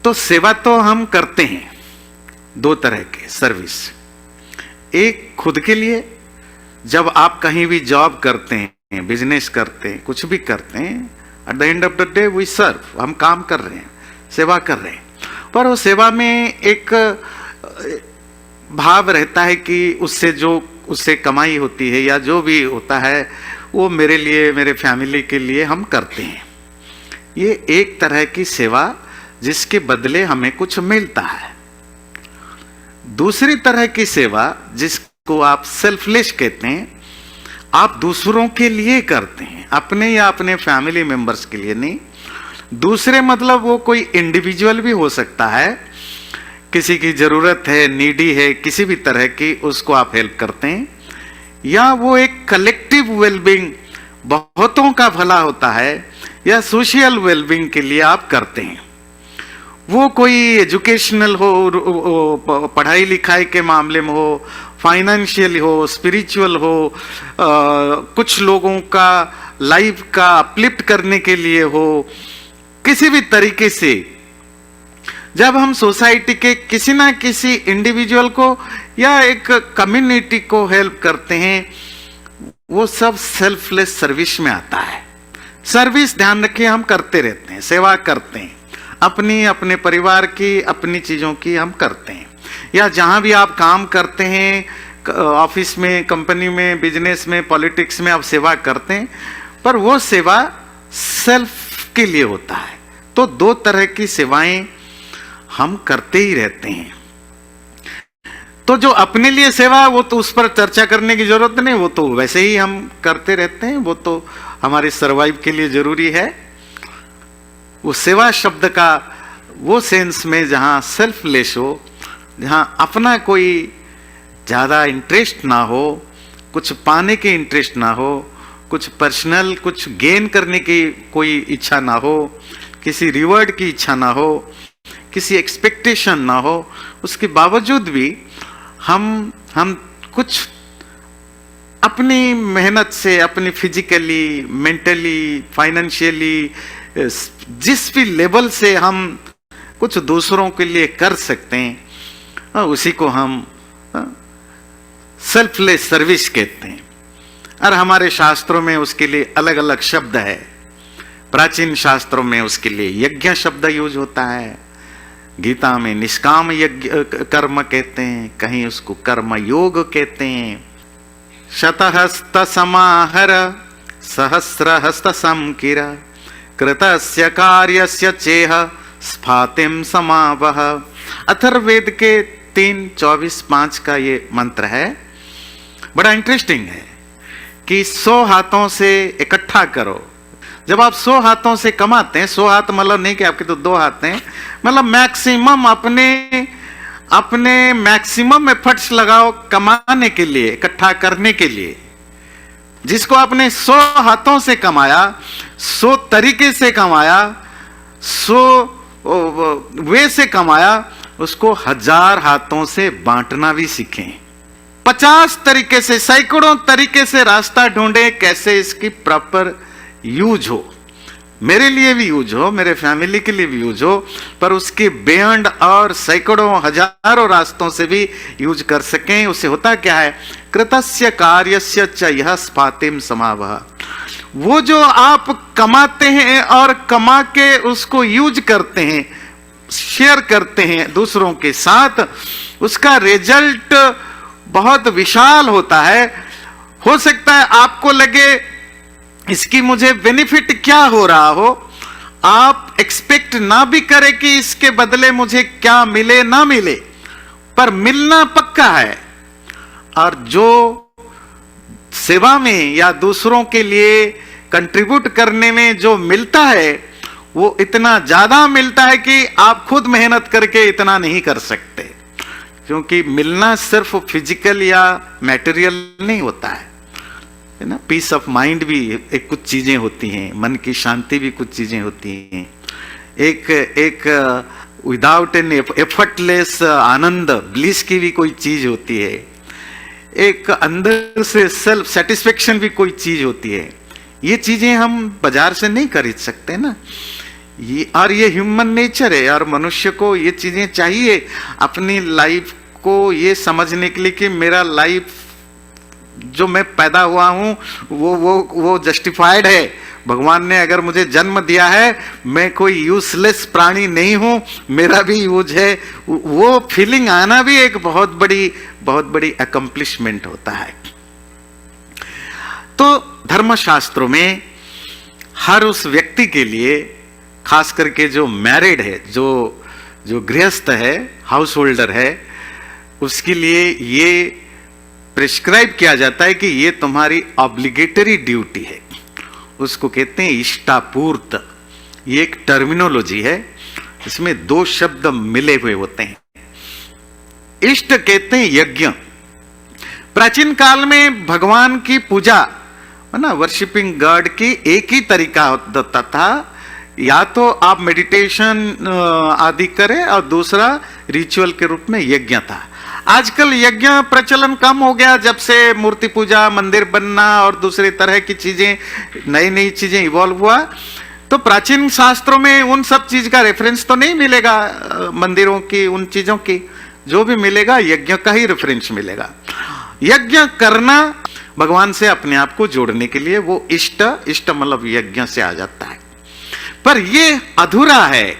तो सेवा तो हम करते हैं दो तरह के सर्विस। एक खुद के लिए, जब आप कहीं भी जॉब करते हैं, बिजनेस करते हैं, कुछ भी करते हैं, at the end of the day we serve, हम काम कर रहे हैं, सेवा कर रहे हैं। पर वो सेवा में एक भाव रहता है कि उससे कमाई होती है या जो भी होता है वो मेरे लिए, मेरे फैमिली के लिए हम करते हैं। ये एक तरह की सेवा जिसके बदले हमें कुछ मिलता है। दूसरी तरह की सेवा जिसको आप सेल्फलेस कहते हैं, आप दूसरों के लिए करते हैं, अपने या अपने फैमिली मेंबर्स के लिए नहीं। दूसरे मतलब वो कोई इंडिविजुअल भी हो सकता है, किसी की जरूरत है, नीडी है, किसी भी तरह की, उसको आप हेल्प करते हैं। या वो एक कलेक्टिव वेलबींग, बहुतों का भला होता है, या सोशल वेलबींग के लिए आप करते हैं। वो कोई एजुकेशनल हो, पढ़ाई लिखाई के मामले में हो, फाइनेंशियल हो, स्पिरिचुअल हो, कुछ लोगों का लाइफ का अपलिफ्ट करने के लिए हो, किसी भी तरीके से जब हम सोसाइटी के किसी ना किसी इंडिविजुअल को या एक कम्युनिटी को हेल्प करते हैं, वो सब सेल्फलेस सर्विस में आता है। सर्विस ध्यान रखिए हम करते रहते हैं, सेवा करते हैं, अपनी, अपने परिवार की, अपनी चीजों की हम करते हैं। या जहां भी आप काम करते हैं, ऑफिस में, कंपनी में, बिजनेस में, पॉलिटिक्स में आप सेवा करते हैं, पर वो सेवा सेल्फ के लिए होता है। तो दो तरह की सेवाएं हम करते ही रहते हैं। तो जो अपने लिए सेवा, वो तो उस पर चर्चा करने की जरूरत नहीं, वो तो वैसे ही हम करते रहते हैं, वो तो हमारे सरवाइव के लिए जरूरी है। वो सेवा शब्द का वो सेंस में जहां सेल्फलेस हो, जहां अपना कोई ज्यादा इंटरेस्ट ना हो, कुछ पाने के इंटरेस्ट ना हो, कुछ पर्सनल कुछ गेन करने की कोई इच्छा ना हो, किसी रिवॉर्ड की इच्छा ना हो, किसी एक्सपेक्टेशन ना हो, उसके बावजूद भी हम कुछ अपनी मेहनत से, अपनी फिजिकली, मेंटली, फाइनेंशियली, जिस भी लेवल से हम कुछ दूसरों के लिए कर सकते हैं, उसी को हम सेल्फलेस सर्विस कहते हैं। और हमारे शास्त्रों में उसके लिए अलग अलग शब्द है। प्राचीन शास्त्रों में उसके लिए यज्ञ शब्द यूज होता है, गीता में निष्काम यज्ञ कर्म कहते हैं, कहीं उसको कर्म योग कहते हैं। शतहस्त समाहर सहस्रहस्त समकिर कृतस्य कार्यस्य चेह स्फातिम समावह। अथर्ववेद के 3:24-5 का ये मंत्र है। बड़ा इंटरेस्टिंग है कि 100 हाथों से इकट्ठा करो। जब आप 100 हाथों से कमाते हैं, 100 हाथ मतलब नहीं कि आपके तो 2 हाथ हैं, मतलब मैक्सिमम अपने मैक्सिमम एफर्ट्स लगाओ कमाने के लिए, इकट्ठा करने के लिए। जिसको आपने 100 हाथों से कमाया, 100 तरीके से कमाया, 100 वे से कमाया, उसको 1000 हाथों से बांटना भी सीखें। 50 तरीके से, सैकड़ों तरीके से रास्ता ढूंढे कैसे इसकी प्रॉपर यूज हो, मेरे लिए भी यूज हो, मेरे फैमिली के लिए भी यूज हो, पर उसके बियॉन्ड और सैकड़ों हजारों रास्तों से भी यूज कर सकें। उससे होता क्या है, कृतस्य कार्यस्य च यह स्फातिम समावह। वो जो आप कमाते हैं और कमा के उसको यूज करते हैं, शेयर करते हैं दूसरों के साथ, उसका रिजल्ट बहुत विशाल होता है। हो सकता है आपको लगे इसकी मुझे बेनिफिट क्या हो रहा हो, आप एक्सपेक्ट ना भी करें कि इसके बदले मुझे क्या मिले ना मिले, पर मिलना पक्का है। और जो सेवा में या दूसरों के लिए कंट्रीब्यूट करने में जो मिलता है, वो इतना ज्यादा मिलता है कि आप खुद मेहनत करके इतना नहीं कर सकते। क्योंकि मिलना सिर्फ फिजिकल या मैटेरियल नहीं होता है ना। पीस ऑफ माइंड भी एक कुछ चीजें होती हैं, मन की शांति भी कुछ चीजें होती हैं। एक without an effortless Anand, bliss की भी कोई चीज होती है। एक अंदर से सेल्फ सेटिस्फेक्शन भी कोई चीज होती है। ये चीजें हम बाजार से नहीं खरीद सकते ना। ये ह्यूमन नेचर है, और मनुष्य को ये चीजें चाहिए अपनी लाइफ को ये समझने के लिए कि मेरा लाइफ जो मैं पैदा हुआ हूं वो जस्टिफाइड है। भगवान ने अगर मुझे जन्म दिया है, मैं कोई यूजलेस प्राणी नहीं हूं, मेरा भी यूज है। वो फीलिंग आना भी एक बहुत बड़ी अकम्प्लिशमेंट होता है। तो धर्मशास्त्रों में हर उस व्यक्ति के लिए, खास करके जो मैरिड है, जो गृहस्थ है, हाउस होल्डर है, उसके लिए ये प्रिस्क्राइब किया जाता है कि ये तुम्हारी ऑब्लिगेटरी ड्यूटी है। उसको कहते हैं इष्टापूर्त। ये एक टर्मिनोलॉजी है, इसमें दो शब्द मिले हुए होते हैं। इष्ट कहते हैं यज्ञ। प्राचीन काल में भगवान की पूजा है ना, वर्शिपिंग गॉड की एक ही तरीका होता था, या तो आप मेडिटेशन आदि करें और दूसरा रिचुअल के रूप में यज्ञ था। आजकल यज्ञ प्रचलन कम हो गया जब से मूर्ति पूजा, मंदिर बनना और दूसरे तरह की चीजें, नई चीजें इवॉल्व हुआ। तो प्राचीन शास्त्रों में उन सब चीज का रेफरेंस तो नहीं मिलेगा, मंदिरों की, उन चीजों की। जो भी मिलेगा यज्ञ का ही रेफरेंस मिलेगा। यज्ञ करना भगवान से अपने आप को जोड़ने के लिए, वो इष्ट मतलब यज्ञ से आ जाता है। पर ये अधूरा है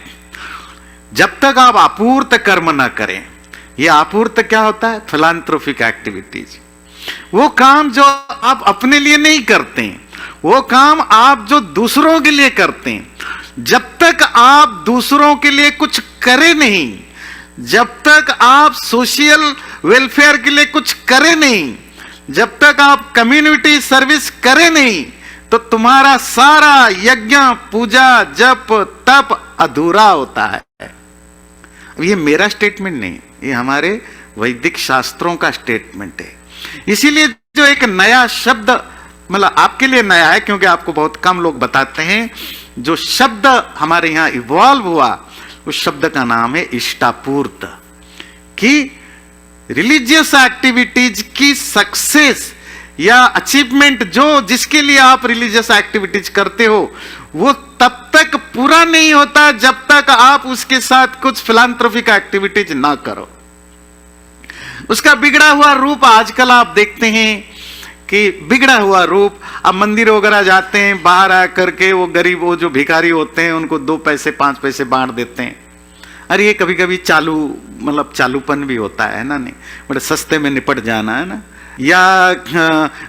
जब तक आप अपूर्त कर्म ना करें। ये अपूर्त क्या होता है? फिलांथ्रोपिक एक्टिविटीज। वो काम जो आप अपने लिए नहीं करते, वो काम आप जो दूसरों के लिए करते हैं। जब तक आप दूसरों के लिए कुछ करें नहीं, जब तक आप सोशल वेलफेयर के लिए कुछ करें नहीं, जब तक आप कम्युनिटी सर्विस करें नहीं, तो तुम्हारा सारा यज्ञ, पूजा, जप, तप अधूरा होता है। ये मेरा स्टेटमेंट नहीं, ये हमारे वैदिक शास्त्रों का स्टेटमेंट है। इसीलिए जो एक नया शब्द, मतलब आपके लिए नया है क्योंकि आपको बहुत कम लोग बताते हैं, जो शब्द हमारे यहां इवॉल्व हुआ, उस शब्द का नाम है इष्टापूर्त। कि रिलीजियस एक्टिविटीज की सक्सेस या अचीवमेंट, जो जिसके लिए आप रिलीजियस एक्टिविटीज करते हो, वो तब तक पूरा नहीं होता जब तक आप उसके साथ कुछ फिलांथ्रोपिक एक्टिविटीज ना करो। उसका बिगड़ा हुआ रूप आजकल आप देखते हैं कि बिगड़ा हुआ रूप, अब मंदिर वगैरह जाते हैं, बाहर आ करके वो गरीब, वो जो भिखारी होते हैं, उनको 2 पैसे 5 पैसे बांट देते हैं। अरे ये कभी कभी मतलब चालूपन भी होता है ना, नहीं बड़े सस्ते में निपट जाना है ना। या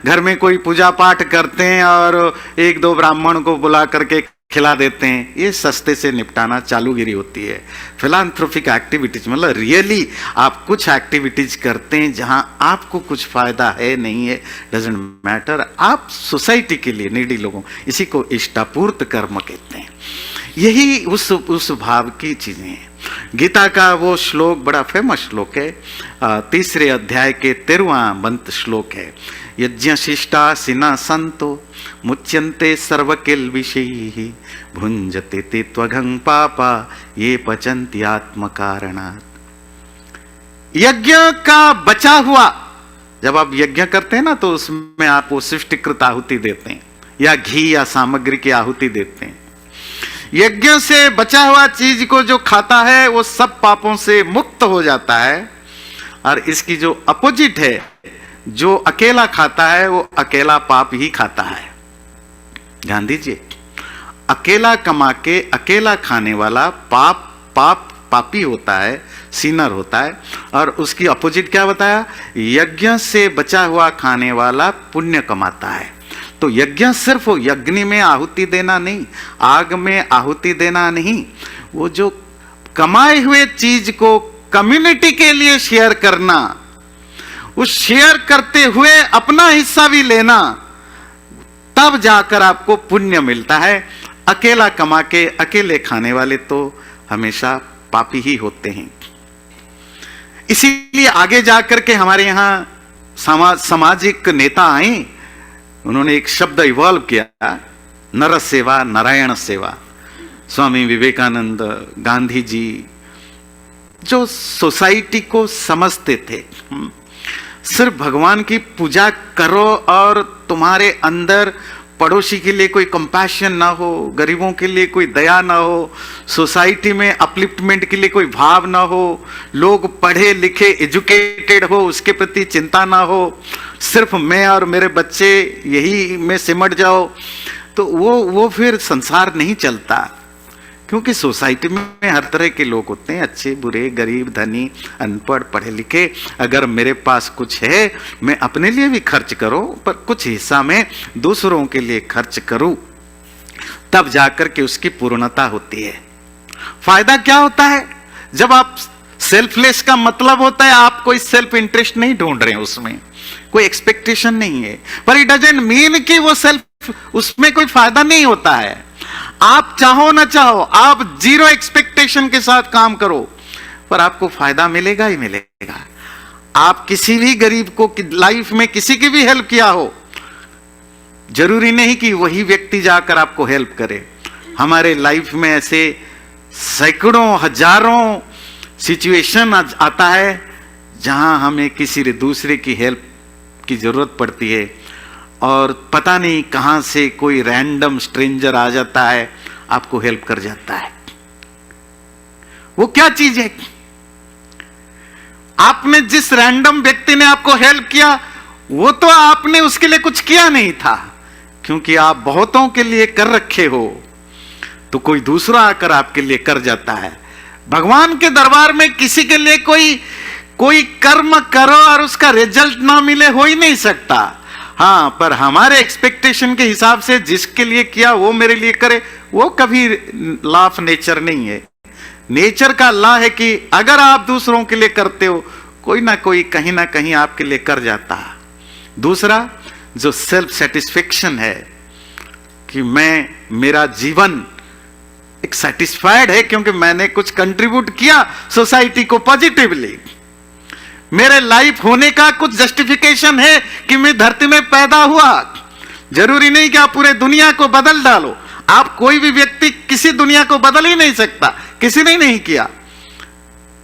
घर में कोई पूजा पाठ करते हैं और 1-2 ब्राह्मण को बुला करके खिला देते हैं, ये सस्ते से निपटाना चालूगिरी होती है। फिलांथ्रोपिक एक्टिविटीज मतलब रियली आप कुछ एक्टिविटीज करते हैं जहां आपको कुछ फायदा है नहीं है, डजंट मैटर, आप सोसाइटी के लिए, नीडी लोगों, इसी को इष्टापूर्त कर्म कहते हैं। यही उस भाव की चीजें हैं। गीता का वो श्लोक बड़ा फेमस श्लोक है, 3 अध्याय के 13वां मंत्र श्लोक है। यज्ञ शिष्टा सिना संतो मुच्यन्ते सर्वकिल विषयी भुंजते ते त्वघं पापा ये पचन्ति आत्म कारणात्। यज्ञ का बचा हुआ, जब आप यज्ञ करते हैं ना, तो उसमें आप वो सृष्टिकृत आहुति देते हैं या घी या सामग्री की आहुति देते हैं। यज्ञ से बचा हुआ चीज को जो खाता है वो सब पापों से मुक्त हो जाता है। और इसकी जो अपोजिट है, जो अकेला खाता है, वो अकेला पाप ही खाता है। ध्यान दीजिए, अकेला कमा के अकेला खाने वाला पापी होता है, सिनर होता है। और उसकी अपोजिट क्या बताया? यज्ञ से बचा हुआ खाने वाला पुण्य कमाता है। तो यज्ञ सिर्फ यज्ञ में आहुति देना नहीं, आग में आहुति देना नहीं, वो जो कमाए हुए चीज को कम्युनिटी के लिए शेयर करना, उस शेयर करते हुए अपना हिस्सा भी लेना, तब जाकर आपको पुण्य मिलता है। अकेला कमा के अकेले खाने वाले तो हमेशा पापी ही होते हैं। इसीलिए आगे जाकर के हमारे यहां सामाजिक नेता आए, उन्होंने एक शब्द इवॉल्व किया, नर सेवा, नारायण सेवा। स्वामी विवेकानंद, गांधी जी जो सोसाइटी को समझते थे, सिर्फ भगवान की पूजा करो और तुम्हारे अंदर पड़ोसी के लिए कोई कंपैशन ना हो, गरीबों के लिए कोई दया ना हो, सोसाइटी में अपलिफ्टमेंट के लिए कोई भाव ना हो, लोग पढ़े लिखे एजुकेटेड हो उसके प्रति चिंता ना हो, सिर्फ मैं और मेरे बच्चे यही में सिमट जाओ, तो वो फिर संसार नहीं चलता। क्योंकि सोसाइटी में हर तरह के लोग होते हैं, अच्छे बुरे, गरीब धनी, अनपढ़ पढ़े लिखे। अगर मेरे पास कुछ है मैं अपने लिए भी खर्च करूं, पर कुछ हिस्सा में दूसरों के लिए खर्च करूं, तब जाकर के उसकी पूर्णता होती है। फायदा क्या होता है? जब आप सेल्फलेस का मतलब होता है आप कोई सेल्फ इंटरेस्ट नहीं ढूंढ रहे हैं, उसमें कोई एक्सपेक्टेशन नहीं है, पर इट डजंट मीन कि वो सेल्फ, उसमें कोई फायदा नहीं होता है। आप चाहो ना चाहो, आप जीरो एक्सपेक्टेशन के साथ काम करो, पर आपको फायदा मिलेगा ही मिलेगा। आप किसी भी गरीब को लाइफ में किसी की भी हेल्प किया हो, जरूरी नहीं कि वही व्यक्ति जाकर आपको हेल्प करे। हमारे लाइफ में ऐसे सैकड़ों हजारों सिचुएशन आता है जहां हमें किसी दूसरे की हेल्प की जरूरत पड़ती है, और पता नहीं कहां से कोई रैंडम स्ट्रेंजर आ जाता है, आपको हेल्प कर जाता है। वो क्या चीज है? आपने जिस रैंडम व्यक्ति ने आपको हेल्प किया, वो तो आपने उसके लिए कुछ किया नहीं था, क्योंकि आप बहुतों के लिए कर रखे हो, तो कोई दूसरा आकर आपके लिए कर जाता है। भगवान के दरबार में किसी के लिए कोई कर्म करो और उसका रिजल्ट ना मिले, हो ही नहीं सकता। हाँ, पर हमारे एक्सपेक्टेशन के हिसाब से जिसके लिए किया वो मेरे लिए करे, वो कभी लॉ ऑफ नेचर नहीं है। नेचर का लॉ है कि अगर आप दूसरों के लिए करते हो, कोई ना कोई कहीं ना कहीं आपके लिए कर जाता है। दूसरा, जो सेल्फ सेटिस्फेक्शन है कि मेरा जीवन एक सेटिस्फाइड है क्योंकि मैंने कुछ कंट्रीब्यूट किया सोसाइटी को पॉजिटिवली। मेरे लाइफ होने का कुछ जस्टिफिकेशन है कि मैं धरती में पैदा हुआ। जरूरी नहीं कि आप पूरे दुनिया को बदल डालो, आप कोई भी व्यक्ति किसी दुनिया को बदल ही नहीं सकता, किसी ने नहीं किया।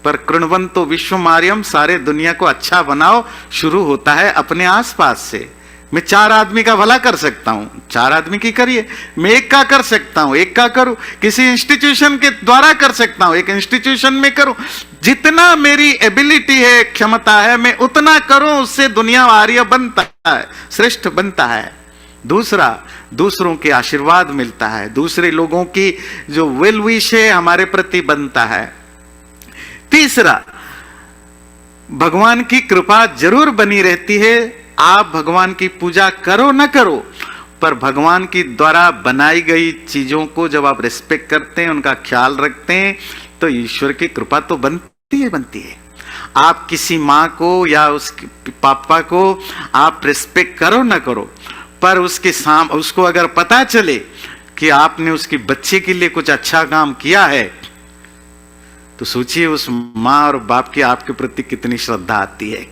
पर कृण्वन्तो विश्वमार्यम, सारे दुनिया को अच्छा बनाओ, शुरू होता है अपने आसपास से। मैं 4 आदमी का भला कर सकता हूं, 4 आदमी की करिए। मैं एक का कर सकता हूं, एक का करूं। किसी इंस्टीट्यूशन के द्वारा कर सकता हूं, एक इंस्टीट्यूशन में करूं। जितना मेरी एबिलिटी है, क्षमता है, मैं उतना करूं, उससे दुनिया आर्य बनता है, श्रेष्ठ बनता है। दूसरा, दूसरों के आशीर्वाद मिलता है, दूसरे लोगों की जो वेल विश है हमारे प्रति बनता है। तीसरा, भगवान की कृपा जरूर बनी रहती है। आप भगवान की पूजा करो न करो, पर भगवान की द्वारा बनाई गई चीजों को जब आप रिस्पेक्ट करते हैं, उनका ख्याल रखते हैं, तो ईश्वर की कृपा तो बनती है। आप किसी माँ को या उसके पापा को आप रिस्पेक्ट करो न करो, पर उसको अगर पता चले कि आपने उसके बच्चे के लिए कुछ अच्छा काम किया है, तो सोचिए उस माँ और बाप की आपके प्रति कितनी श्रद्धा आती है,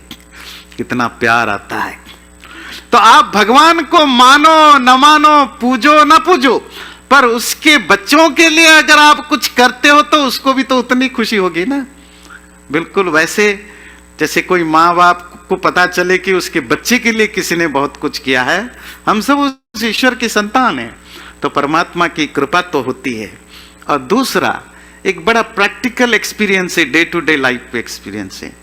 कितना प्यार आता है। तो आप भगवान को मानो न मानो, पूजो न पूजो, पर उसके बच्चों के लिए अगर आप कुछ करते हो तो उसको भी तो उतनी खुशी होगी ना। बिल्कुल वैसे जैसे कोई माँ बाप को पता चले कि उसके बच्चे के लिए किसी ने बहुत कुछ किया है। हम सब उस ईश्वर की संतान हैं, तो परमात्मा की कृपा तो होती है। और दूसरा, एक बड़ा प्रैक्टिकल एक्सपीरियंस है, डे टू डे लाइफ पे एक्सपीरियंस है।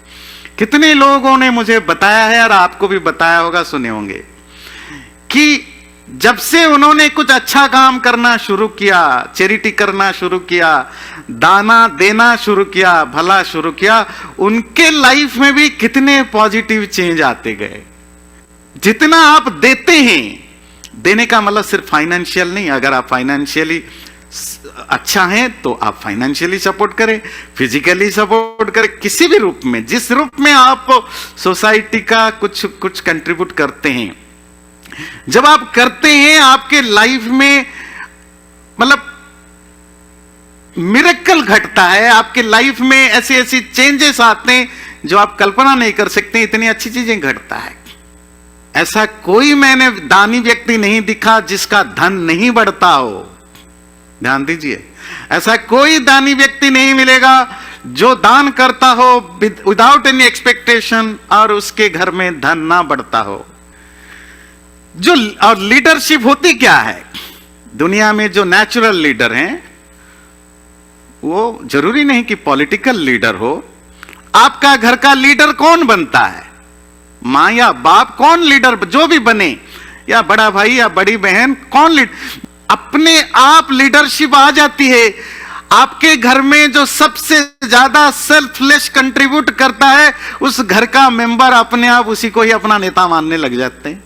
कितने लोगों ने मुझे बताया है और आपको भी बताया होगा, सुने होंगे, कि जब से उन्होंने कुछ अच्छा काम करना शुरू किया, चैरिटी करना शुरू किया, दाना देना शुरू किया, भला शुरू किया, उनके लाइफ में भी कितने पॉजिटिव चेंज आते गए। जितना आप देते हैं, देने का मतलब सिर्फ फाइनेंशियल नहीं। अगर आप फाइनेंशियली अच्छा है तो आप फाइनेंशियली सपोर्ट करें, फिजिकली सपोर्ट करें, किसी भी रूप में, जिस रूप में आप सोसाइटी का कुछ कंट्रीब्यूट करते हैं। जब आप करते हैं, आपके लाइफ में मतलब मिरेकल घटता है, आपके लाइफ में ऐसी चेंजेस आते हैं जो आप कल्पना नहीं कर सकते, इतनी अच्छी चीजें घटता है। ऐसा कोई मैंने दानी व्यक्ति नहीं दिखा जिसका धन नहीं बढ़ता हो। ध्यान दीजिए, ऐसा कोई दानी व्यक्ति नहीं मिलेगा जो दान करता हो विदाउट एनी एक्सपेक्टेशन और उसके घर में धन ना बढ़ता हो। जो और लीडरशिप होती क्या है? दुनिया में जो नेचुरल लीडर हैं, वो जरूरी नहीं कि पॉलिटिकल लीडर हो। आपका घर का लीडर कौन बनता है? मां या बाप? कौन लीडर जो भी बने, या बड़ा भाई या बड़ी बहन, कौन लीडर? अपने आप लीडरशिप आ जाती है। आपके घर में जो सबसे ज्यादा सेल्फलेस कंट्रीब्यूट करता है, उस घर का मेंबर अपने आप उसी को ही अपना नेता मानने लग जाते हैं।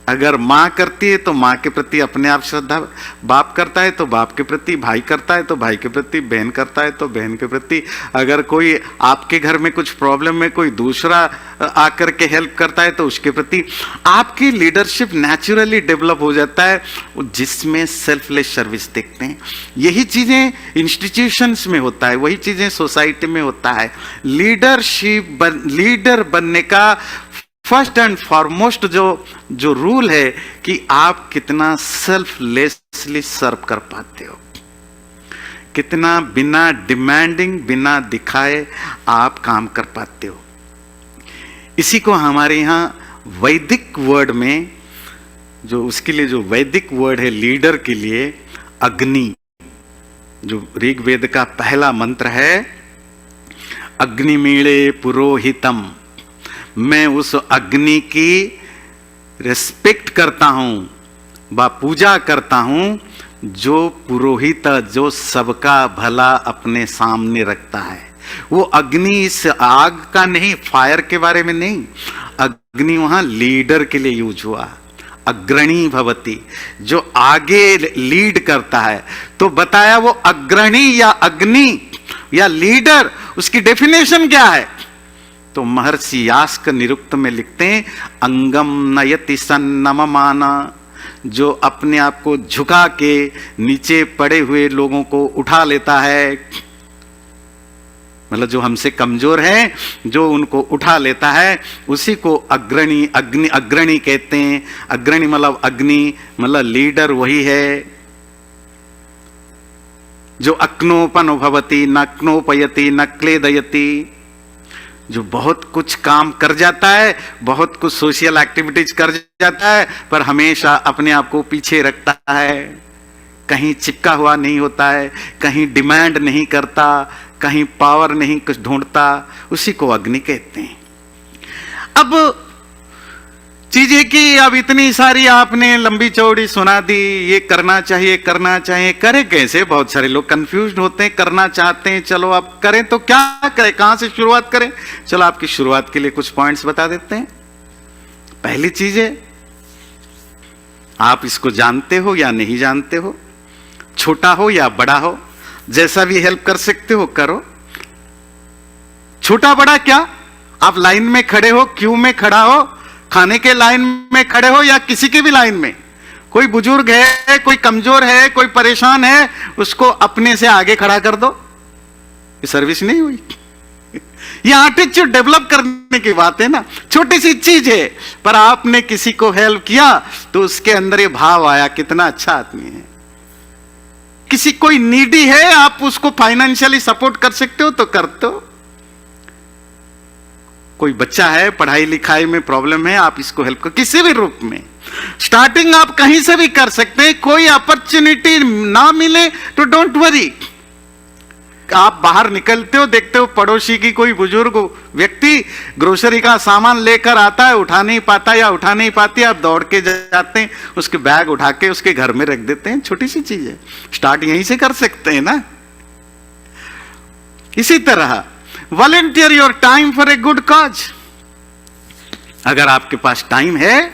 अगर मां करती है तो मां के प्रति अपने आप श्रद्धा, बाप करता है तो बाप के प्रति, भाई करता है तो भाई के प्रति, बहन करता है तो बहन के प्रति। अगर कोई आपके घर में कुछ प्रॉब्लम में कोई दूसरा आकर के हेल्प करता है तो उसके प्रति। आपकी लीडरशिप नेचुरली डेवलप हो जाता है, जिसमें सेल्फलेस सर्विस देखते हैं। यही चीजें इंस्टीट्यूशंस में होता है, वही चीजें सोसाइटी में होता है। लीडर बनने का फर्स्ट एंड फॉरमोस्ट जो रूल है कि आप कितना सेल्फलेसली सर्व कर पाते हो, कितना बिना डिमांडिंग, बिना दिखाए आप काम कर पाते हो। इसी को हमारे यहां वैदिक वर्ड में, जो उसके लिए जो वैदिक वर्ड है लीडर के लिए, अग्नि, जो ऋग्वेद का पहला मंत्र है, अग्निमीळे पुरोहितम। मैं उस अग्नि की रिस्पेक्ट करता हूं व पूजा करता हूं, जो पुरोहित, जो सबका भला अपने सामने रखता है। वो अग्नि इस आग का नहीं, फायर के बारे में नहीं, अग्नि वहां लीडर के लिए यूज हुआ। अग्रणी भवती, जो आगे लीड करता है। तो बताया वो अग्रणी या अग्नि या लीडर, उसकी डेफिनेशन क्या है? तो महर्षि यास्क निरुक्त में लिखते हैं, अंगम नयति सन्नममाना, जो अपने आप को झुका के नीचे पड़े हुए लोगों को उठा लेता है, मतलब जो हमसे कमजोर हैं, जो उनको उठा लेता है, उसी को अग्रणी, अग्रणी कहते हैं। अग्रणी मतलब अग्नि, मतलब लीडर वही है जो अक्नोपन भवति, न क्नोपयति, न क्लेदयति, जो बहुत कुछ काम कर जाता है, बहुत कुछ सोशल एक्टिविटीज कर जाता है, पर हमेशा अपने आप को पीछे रखता है, कहीं चिपका हुआ नहीं होता है, कहीं डिमांड नहीं करता, कहीं पावर नहीं कुछ ढूंढता, उसी को अग्नि कहते हैं। अब चीजें कि अब इतनी सारी आपने लंबी चौड़ी सुना दी, ये करना चाहिए, करना चाहिए, करें कैसे? बहुत सारे लोग कंफ्यूज्ड होते हैं, करना चाहते हैं, चलो अब करें तो क्या करें, कहां से शुरुआत करें? चलो आपकी शुरुआत के लिए कुछ पॉइंट्स बता देते हैं। पहली चीज है, आप इसको जानते हो या नहीं जानते हो, छोटा हो या बड़ा हो, जैसा भी हेल्प कर सकते हो करो। छोटा बड़ा क्या, आप लाइन में खड़े हो, क्यू में खड़ा हो, खाने के लाइन में खड़े हो या किसी की भी लाइन में, कोई बुजुर्ग है, कोई कमजोर है, कोई परेशान है, उसको अपने से आगे खड़ा कर दो, ये सर्विस नहीं हुई? ये एटीट्यूड डेवलप करने की बात है ना। छोटी सी चीज है, पर आपने किसी को हेल्प किया तो उसके अंदर ये भाव आया, कितना अच्छा आदमी है। किसी कोई नीडी है, आप उसको फाइनेंशियली सपोर्ट कर सकते हो तो करते हो। कोई बच्चा है, पढ़ाई लिखाई में प्रॉब्लम है, आप इसको हेल्प करो किसी भी रूप में। स्टार्टिंग आप कहीं से भी कर सकते हैं। कोई अपॉर्चुनिटी ना मिले तो डोंट वरी, आप बाहर निकलते हो, देखते हो पड़ोसी की कोई बुजुर्ग व्यक्ति ग्रोसरी का सामान लेकर आता है, उठा नहीं पाता या उठा नहीं पाती, आप दौड़ के जाते हैं, उसके बैग उठा के उसके घर में रख देते हैं। छोटी सी चीज है, स्टार्ट यहीं से कर सकते हैं ना। इसी तरह volunteer your time for a good cause. अगर आपके पास टाइम है,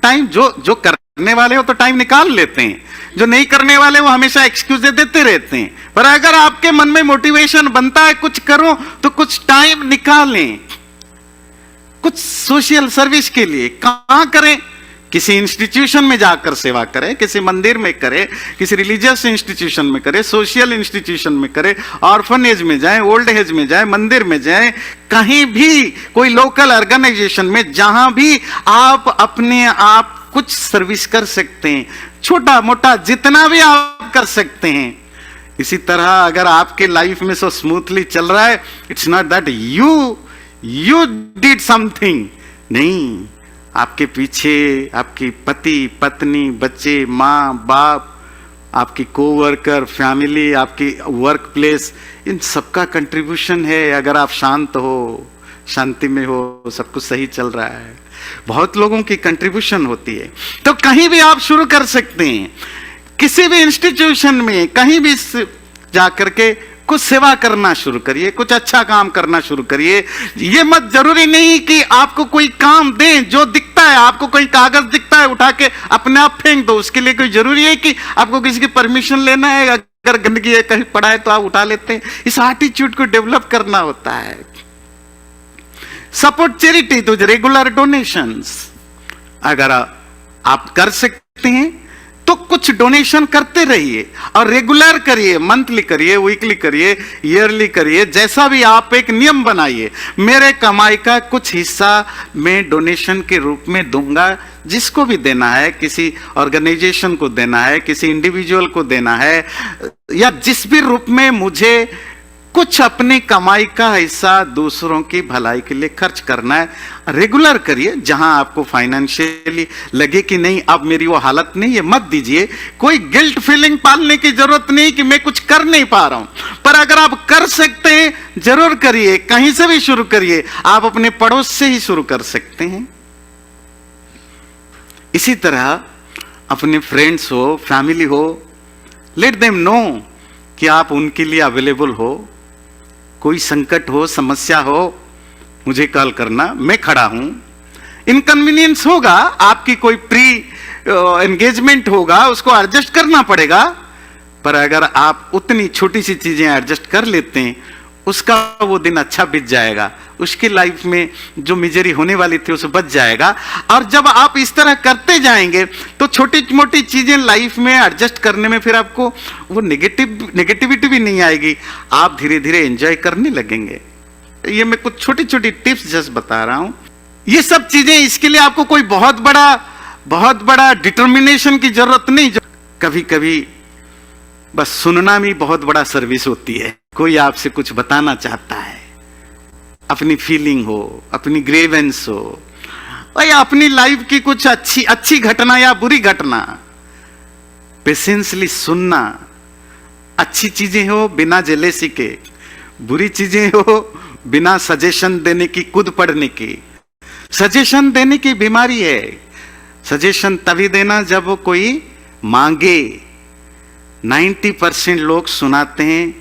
टाइम जो करने वाले हो तो टाइम निकाल लेते हैं, जो नहीं करने वाले वो हमेशा एक्सक्यूज देते रहते हैं। पर अगर आपके मन में मोटिवेशन बनता है कुछ करो, तो कुछ टाइम निकालें, कुछ सोशल सर्विस के लिए। कहां करें? किसी इंस्टीट्यूशन में जाकर सेवा करें, किसी मंदिर में करें, किसी रिलीजियस इंस्टीट्यूशन में करें, सोशल इंस्टीट्यूशन में करें, ऑर्फनेज में जाएं, ओल्ड एज में जाएं, मंदिर में जाएं, कहीं भी कोई लोकल ऑर्गेनाइजेशन में, जहां भी आप अपने आप कुछ सर्विस कर सकते हैं, छोटा मोटा जितना भी आप कर सकते हैं। इसी तरह अगर आपके लाइफ में सो स्मूथली चल रहा है, it's not that you did something, नहीं, आपके पीछे आपकी पति पत्नी, बच्चे, माँ बाप, आपकी कोवर्कर, फैमिली, आपकी वर्क प्लेस, इन सबका कंट्रीब्यूशन है। अगर आप शांत हो, शांति में हो, सब कुछ सही चल रहा है, बहुत लोगों की कंट्रीब्यूशन होती है। तो कहीं भी आप शुरू कर सकते हैं, किसी भी इंस्टीट्यूशन में कहीं भी जाकर के कुछ सेवा करना शुरू करिए, कुछ अच्छा काम करना शुरू करिए। ये मत, जरूरी नहीं कि आपको कोई काम दें, जो दिखता है आपको, कोई कागज दिखता है उठा के अपने आप फेंक दो, उसके लिए कोई जरूरी है कि आपको किसी की परमिशन लेना है? अगर गंदगी है कहीं पड़ा है तो आप उठा लेते हैं। इस एटीट्यूड को डेवलप करना होता है। सपोर्ट चैरिटी, तो रेगुलर डोनेशंस अगर आप कर सकते हैं तो कुछ डोनेशन करते रहिए, और रेगुलर करिए, मंथली करिए, वीकली करिए, ईयरली करिए, जैसा भी आप एक नियम बनाइए। मेरे कमाई का कुछ हिस्सा मैं डोनेशन के रूप में दूंगा, जिसको भी देना है, किसी ऑर्गेनाइजेशन को देना है, किसी इंडिविजुअल को देना है, या जिस भी रूप में मुझे कुछ अपनी कमाई का हिस्सा दूसरों की भलाई के लिए खर्च करना है। रेगुलर करिए। जहां आपको फाइनेंशियली लगे कि नहीं अब मेरी वो हालत नहीं है, मत दीजिए। कोई गिल्ट फीलिंग पालने की जरूरत नहीं कि मैं कुछ कर नहीं पा रहा हूं, पर अगर आप कर सकते हैं जरूर करिए। कहीं से भी शुरू करिए, आप अपने पड़ोस से ही शुरू कर सकते हैं। इसी तरह अपने फ्रेंड्स हो, फैमिली हो, लेट देम नो कि आप उनके लिए अवेलेबल हो। कोई संकट हो, समस्या हो, मुझे कॉल करना, मैं खड़ा हूं। इनकन्वीनियंस होगा, आपकी कोई प्री एंगेजमेंट होगा, उसको एडजस्ट करना पड़ेगा, पर अगर आप उतनी छोटी सी चीजें एडजस्ट कर लेते हैं, उसका वो दिन अच्छा बीत जाएगा। उसकी लाइफ में जो मिजरी होने वाली थी उसे बच जाएगा। और जब आप इस तरह करते जाएंगे तो छोटी मोटी चीजें लाइफ में एडजस्ट करने में फिर आपको वो नेगेटिविटी भी नहीं आएगी। आप धीरे धीरे एंजॉय करने लगेंगे। ये मैं कुछ छोटी छोटी टिप्स जस्ट बता रहा हूं। ये सब चीजें, इसके लिए आपको कोई बहुत बड़ा डिटर्मिनेशन की जरूरत नहीं। कभी कभी बस सुनना भी बहुत बड़ा सर्विस होती है। कोई आपसे कुछ बताना चाहता है, अपनी फीलिंग हो, अपनी ग्रेवेंस हो, या अपनी लाइफ की कुछ अच्छी घटना या बुरी घटना, पेशेंसली सुनना। अच्छी चीजें हो बिना जेलेसी के, बुरी चीजें हो बिना सजेशन देने की, कूद पड़ने की। सजेशन देने की बीमारी है। सजेशन तभी देना जब वो कोई मांगे। 90% लोग सुनाते हैं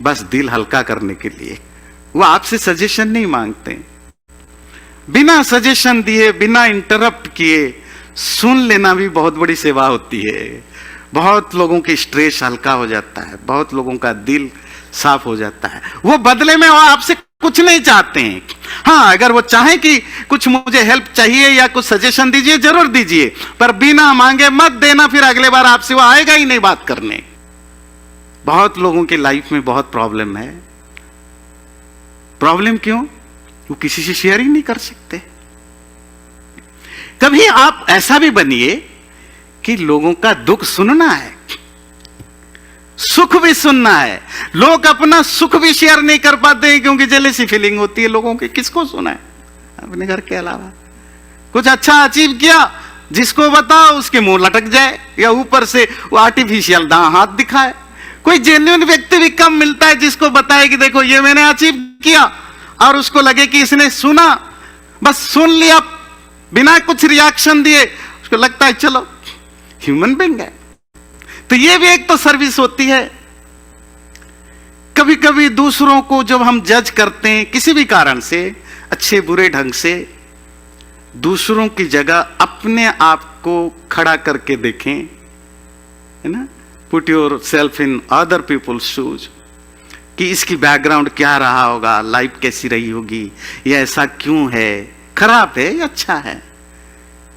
बस दिल हल्का करने के लिए, वो आपसे सजेशन नहीं मांगते। बिना सजेशन दिए, बिना इंटरप्ट किए सुन लेना भी बहुत बड़ी सेवा होती है। बहुत लोगों की स्ट्रेस हल्का हो जाता है, बहुत लोगों का दिल साफ हो जाता है। वो बदले में वो आपसे कुछ नहीं चाहते हैं। हाँ, अगर वो चाहें कि कुछ मुझे हेल्प चाहिए या कुछ सजेशन दीजिए, जरूर दीजिए, पर बिना मांगे मत देना, फिर अगले बार आपसे वो आएगा ही नहीं बात करने। बहुत लोगों की लाइफ में बहुत प्रॉब्लम है। प्रॉब्लम क्यों? वो किसी से शेयर ही नहीं कर सकते। कभी आप ऐसा भी बनिए कि लोगों का दुख सुनना है, सुख भी सुनना है। लोग अपना सुख भी शेयर नहीं कर पाते हैं क्योंकि जेलसी फीलिंग होती है लोगों की। किसको सुना है अपने घर के अलावा? कुछ अच्छा अचीव किया, जिसको बताओ उसके मुंह लटक जाए, या ऊपर से वो आर्टिफिशियल हाथ दिखाए। कोई जेन्युइन व्यक्ति भी कम मिलता है जिसको बताए कि देखो ये मैंने अचीव किया, और उसको लगे कि इसने सुना, बस सुन लिया बिना कुछ रिएक्शन दिए, उसको लगता है चलो ह्यूमन बीइंग है। तो ये भी एक तो सर्विस होती है। कभी कभी दूसरों को जब हम जज करते हैं किसी भी कारण से, अच्छे बुरे ढंग से, दूसरों की जगह अपने आप को खड़ा करके देखें, है ना। Put yourself in other people's shoes, कि इसकी बैकग्राउंड क्या रहा होगा, लाइफ कैसी रही होगी, ये ऐसा क्यों है, खराब है या अच्छा है।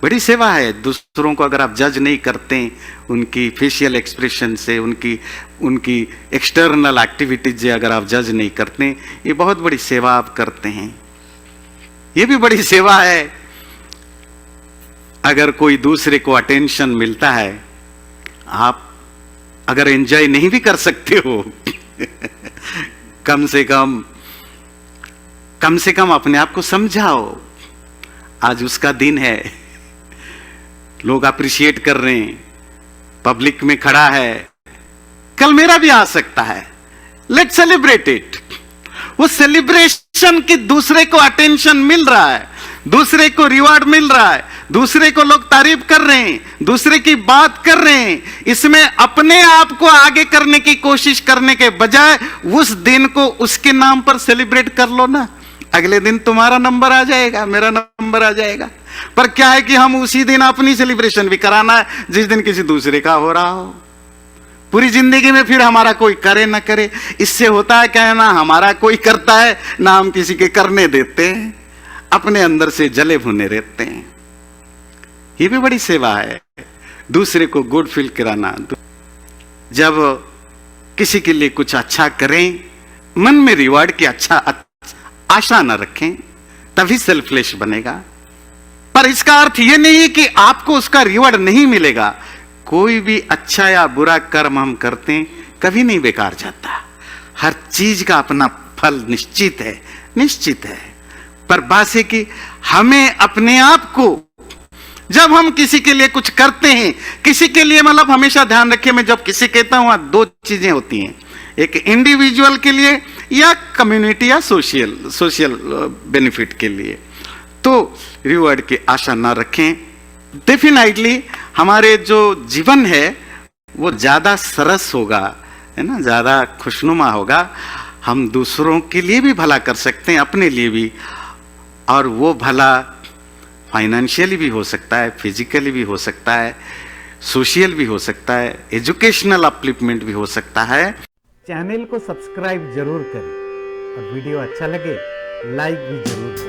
बड़ी सेवा है। दूसरों को अगर आप जज नहीं करते उनकी फेशियल एक्सप्रेशन से, उनकी एक्सटर्नल एक्टिविटीज से अगर आप जज नहीं करते, ये बहुत बड़ी सेवा आप करते हैं। ये भी बड़ी सेवा है। अगर कोई दूसरे को अटेंशन मिलता है, आप अगर एंजॉय नहीं भी कर सकते हो कम से कम अपने आप को समझाओ, आज उसका दिन है, लोग अप्रिशिएट कर रहे हैं, पब्लिक में खड़ा है, कल मेरा भी आ सकता है। Let celebrate it. वो सेलिब्रेशन की दूसरे को अटेंशन मिल रहा है, दूसरे को रिवार्ड मिल रहा है, दूसरे को लोग तारीफ कर रहे हैं, दूसरे की बात कर रहे हैं, इसमें अपने आप को आगे करने की कोशिश करने के बजाय उस दिन को उसके नाम पर सेलिब्रेट कर लो ना। अगले दिन तुम्हारा नंबर आ जाएगा, मेरा नंबर आ जाएगा। पर क्या है कि हम उसी दिन अपनी सेलिब्रेशन भी कराना है जिस दिन किसी दूसरे का हो रहा हो। पूरी जिंदगी में फिर हमारा कोई करे ना करे, इससे होता है क्या है ना, हमारा कोई करता है ना हम किसी के करने देते हैं, अपने अंदर से जले भुने रहते हैं। ये भी बड़ी सेवा है, दूसरे को गुड फील कराना। जब किसी के लिए कुछ अच्छा करें, मन में रिवार्ड की आशा न रखें, तभी सेल्फलेस बनेगा। पर इसका अर्थ यह नहीं है कि आपको उसका रिवार्ड नहीं मिलेगा। कोई भी अच्छा या बुरा कर्म हम करते हैं कभी नहीं बेकार जाता, हर चीज का अपना फल निश्चित है, निश्चित है। पर बात है कि हमें अपने आप को, जब हम किसी के लिए कुछ करते हैं, किसी के लिए मतलब हमेशा ध्यान रखिए, मैं जब किसी कहता हूं दो चीजें होती हैं, एक इंडिविजुअल के लिए या कम्युनिटी या सोशल बेनिफिट के लिए। तो रिवॉर्ड की आशा ना रखें। डेफिनेटली हमारे जो जीवन है वो ज्यादा सरस होगा, है ना, ज्यादा खुशनुमा होगा। हम दूसरों के लिए भी भला कर सकते हैं, अपने लिए भी, और वो भला फाइनेंशियली भी हो सकता है, फिजिकली भी हो सकता है, सोशल भी हो सकता है, एजुकेशनल अपलिफ्टमेंट भी हो सकता है। चैनल को सब्सक्राइब जरूर करें और वीडियो अच्छा लगे लाइक भी जरूर करें।